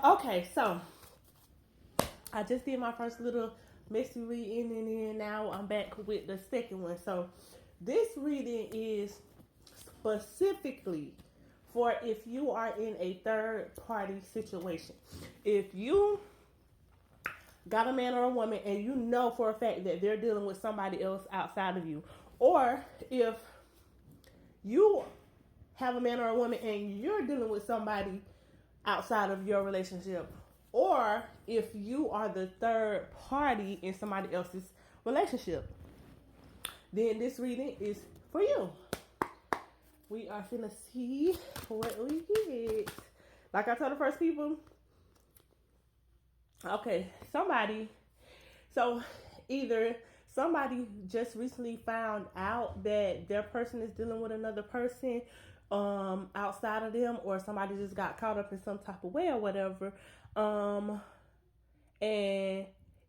Okay, so I just did my first little messy reading, and then now I'm back with the second one. So this reading is specifically for if you are in a third party situation. If you got a man or a woman and you know for a fact that they're dealing with somebody else outside of you, or if you have a man or a woman and you're dealing with somebody outside of your relationship, or if you are the third party in somebody else's relationship, then this reading is for you. We are finna see what we get. Like I told the first people, okay, so either somebody just recently found out that their person is dealing with another person outside of them, or somebody just got caught up in some type of way or whatever. And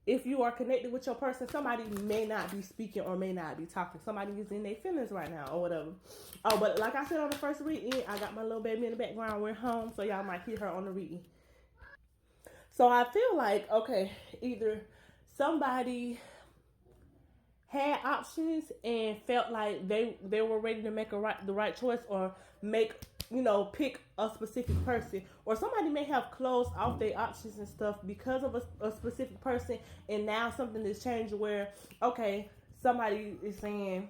if you are connected with your person, somebody may not be speaking or may not be talking. Somebody is in their feelings right now or whatever. Oh, but like I said on the first reading, I got my little baby in the background. We're home, so y'all might hear her on the reading. So I feel like, okay, either somebody had options and felt like they were ready to make the right choice, or make, pick a specific person, or somebody may have closed off their options and stuff because of a specific person, and now something has changed where, okay, somebody is saying,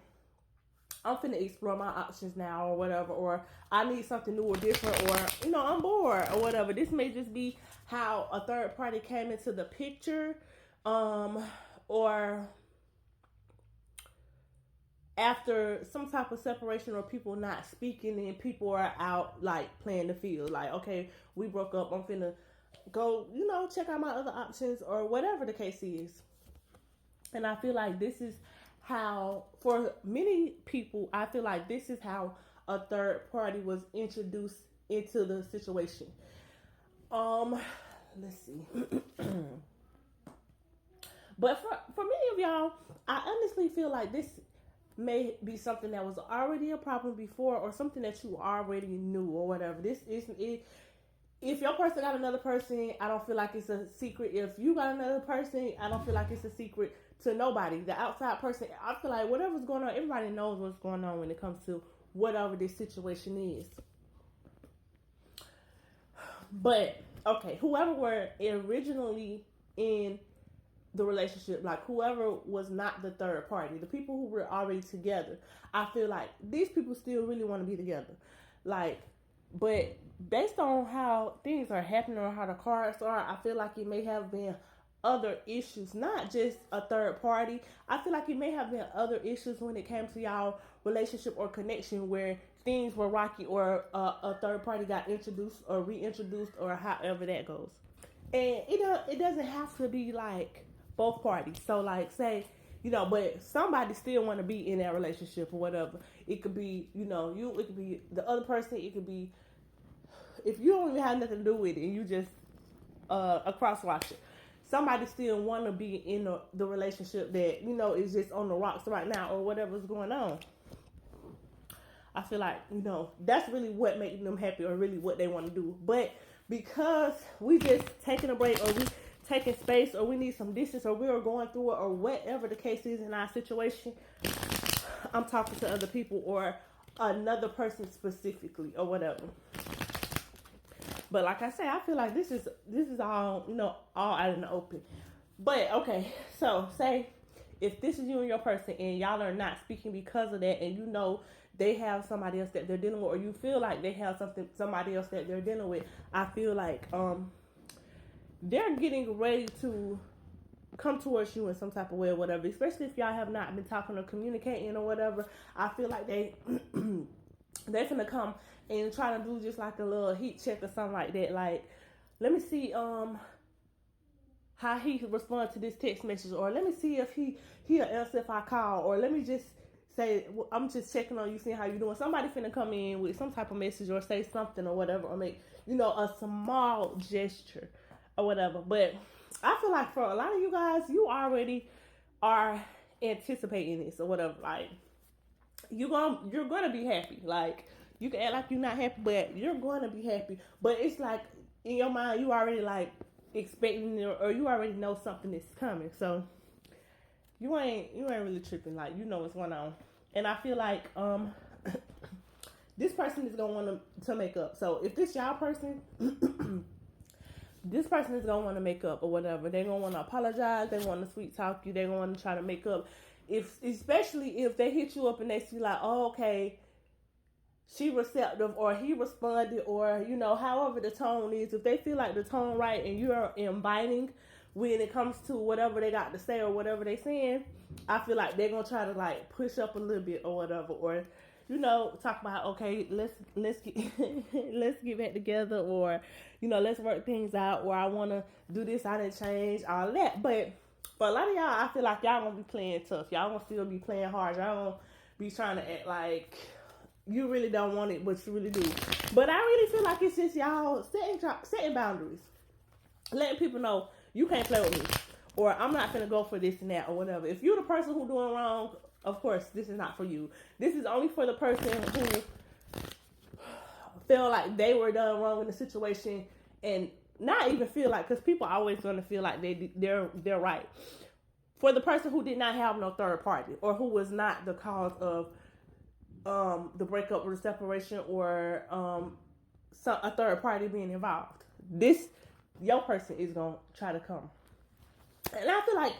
I'm finna explore my options now or whatever, or I need something new or different, or I'm bored or whatever. This may just be how a third party came into the picture, or after some type of separation or people not speaking and people are out like playing the field. Like, okay, we broke up. I'm finna go, check out my other options or whatever the case is. And I feel like this is how, for many people, I feel like this is how a third party was introduced into the situation. Let's see. But for many of y'all, I honestly feel like this may be something that was already a problem before, or something that you already knew or whatever. This isn't it. If your person got another person, I don't feel like it's a secret. If you got another person, I don't feel like it's a secret to nobody. The outside person, I feel like whatever's going on, everybody knows what's going on when it comes to whatever this situation is. But okay, whoever were originally in the relationship, like whoever was not the third party, the people who were already together, I feel like these people still really want to be together. Like, but based on how things are happening or how the cards are, I feel like it may have been other issues, not just a third party. I feel like it may have been other issues when it came to y'all relationship or connection, where things were rocky, or a third party got introduced or reintroduced, or however that goes. And it doesn't have to be like both parties. So like, say, but somebody still want to be in that relationship or whatever. It could be, it could be the other person. It could be, if you don't even have nothing to do with it and you just a cross watcher, somebody still want to be in the relationship that, is just on the rocks right now or whatever's going on. I feel like, that's really what makes them happy, or really what they want to do. But because we just taking a break, or we taking space, or we need some distance, or we are going through it, or whatever the case is in our situation, I'm talking to other people or another person specifically or whatever. But like I say, I feel like this is all, all out in the open. But okay, so say if this is you and your person and y'all are not speaking because of that, and they have somebody else that they're dealing with, or you feel like they have somebody else that they're dealing with, I feel like they're getting ready to come towards you in some type of way or whatever, especially if y'all have not been talking or communicating or whatever. I feel like they're gonna come and try to do just like a little heat check or something like that. Like, let me see how he responds to this text message, or let me see if he'll answer if I call, or let me just say, I'm just checking on you, seeing how you doing. Somebody finna come in with some type of message or say something or whatever, or make a small gesture or whatever. But I feel like for a lot of you guys, you already are anticipating this or whatever. Like, you're gonna be happy. Like, you can act like you're not happy, but you're gonna be happy. But it's like in your mind, you already like expecting it, or you already know something is coming. So you ain't really tripping. Like, you know what's going on. And I feel like this person is gonna want to make up. So if this y'all person, this person is gonna want to make up or whatever. They're gonna want to apologize. They want to sweet talk you. They're gonna want to try to make up. If especially if they hit you up and they see like, oh, okay, she receptive or he responded, or however the tone is. If they feel like the tone right and you're inviting when it comes to whatever they got to say or whatever they saying, I feel like they're gonna try to like push up a little bit or whatever, or talk about, okay, let's get let's get back together, or let's work things out, or I want to do this, I didn't change all that. But for a lot of y'all, I feel like y'all gonna be playing tough. Y'all gonna still be playing hard. Y'all gonna be trying to act like you really don't want it, but you really do. But I really feel like it's just y'all setting boundaries, letting people know you can't play with me, or I'm not gonna go for this and that or whatever. If you're the person who doing wrong, of course, this is not for you. This is only for the person who feel like they were done wrong in the situation, and not even feel like, because people are always going to feel like they're right. For the person who did not have no third party, or who was not the cause of the breakup or the separation, or a third party being involved, your person is going to try to come. And I feel like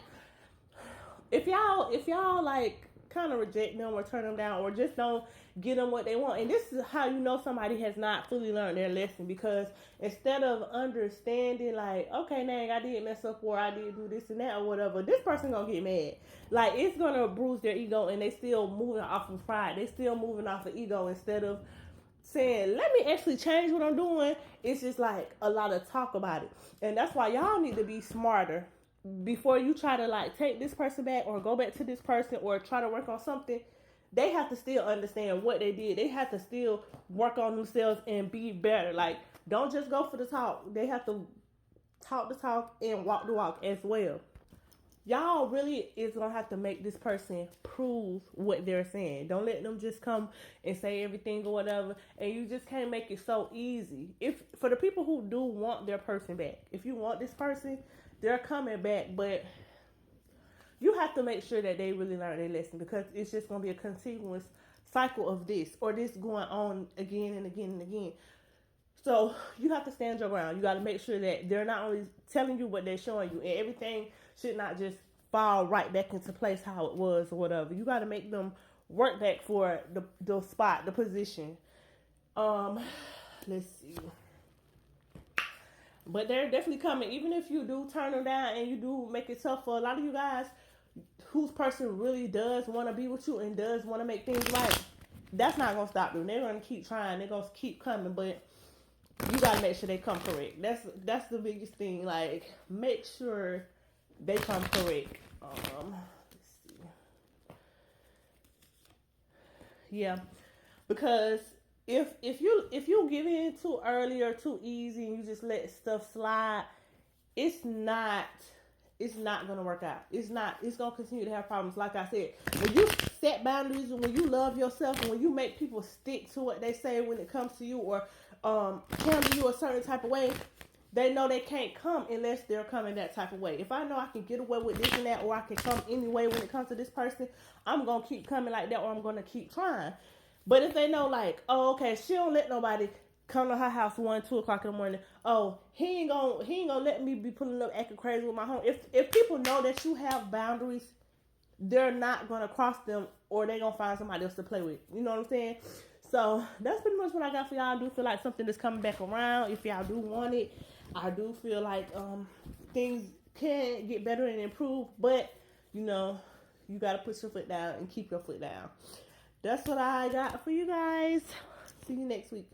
if y'all like kind of reject them or turn them down, or just don't get them what they want, and this is how you know somebody has not fully learned their lesson, because instead of understanding like, okay, dang, I did mess up, or I did do this and that or whatever, this person gonna get mad. Like, it's gonna bruise their ego, and they still moving off of pride. They still moving off of ego, instead of saying, let me actually change what I'm doing. It's just like a lot of talk about it. And that's why y'all need to be smarter before you try to like take this person back, or go back to this person, or try to work on something. They have to still understand what they did. They have to still work on themselves and be better. Like, don't just go for the talk. They have to talk the talk and walk the walk as well. Y'all really is gonna have to make this person prove what they're saying. Don't let them just come and say everything or whatever, and you just can't make it so easy. If for the people who do want their person back, if you want this person, they're coming back, but you have to make sure that they really learn their lesson, because it's just going to be a continuous cycle of this, or this going on again and again and again. So you have to stand your ground. You got to make sure that they're not only telling you what they're showing you, and everything should not just fall right back into place how it was or whatever. You got to make them work back for the spot, the position. Let's see. But they're definitely coming. Even if you do turn them down and you do make it tough for a lot of you guys, whose person really does want to be with you and does want to make things right, that's not going to stop them. They're going to keep trying. They're going to keep coming, but you got to make sure they come correct. That's the biggest thing. Like, make sure they come correct. Let's see. Yeah, because if you give in too early or too easy and you just let stuff slide, it's not gonna work out. It's gonna continue to have problems. Like I said, when you set boundaries, and when you love yourself, and when you make people stick to what they say when it comes to you, or handle you a certain type of way, they know they can't come unless they're coming that type of way. If I know I can get away with this and that, or I can come anyway when it comes to this person, I'm gonna keep coming like that, or I'm gonna keep trying. But if they know, like, oh, okay, she don't let nobody come to her house 1-2 o'clock in the morning. Oh, he ain't gonna let me be pulling up acting crazy with my home. If people know that you have boundaries, they're not gonna cross them, or they gonna find somebody else to play with. You know what I'm saying? So that's pretty much what I got for y'all. I do feel like something is coming back around. If y'all do want it, I do feel like things can get better and improve. But you gotta put your foot down and keep your foot down. That's what I got for you guys. See you next week.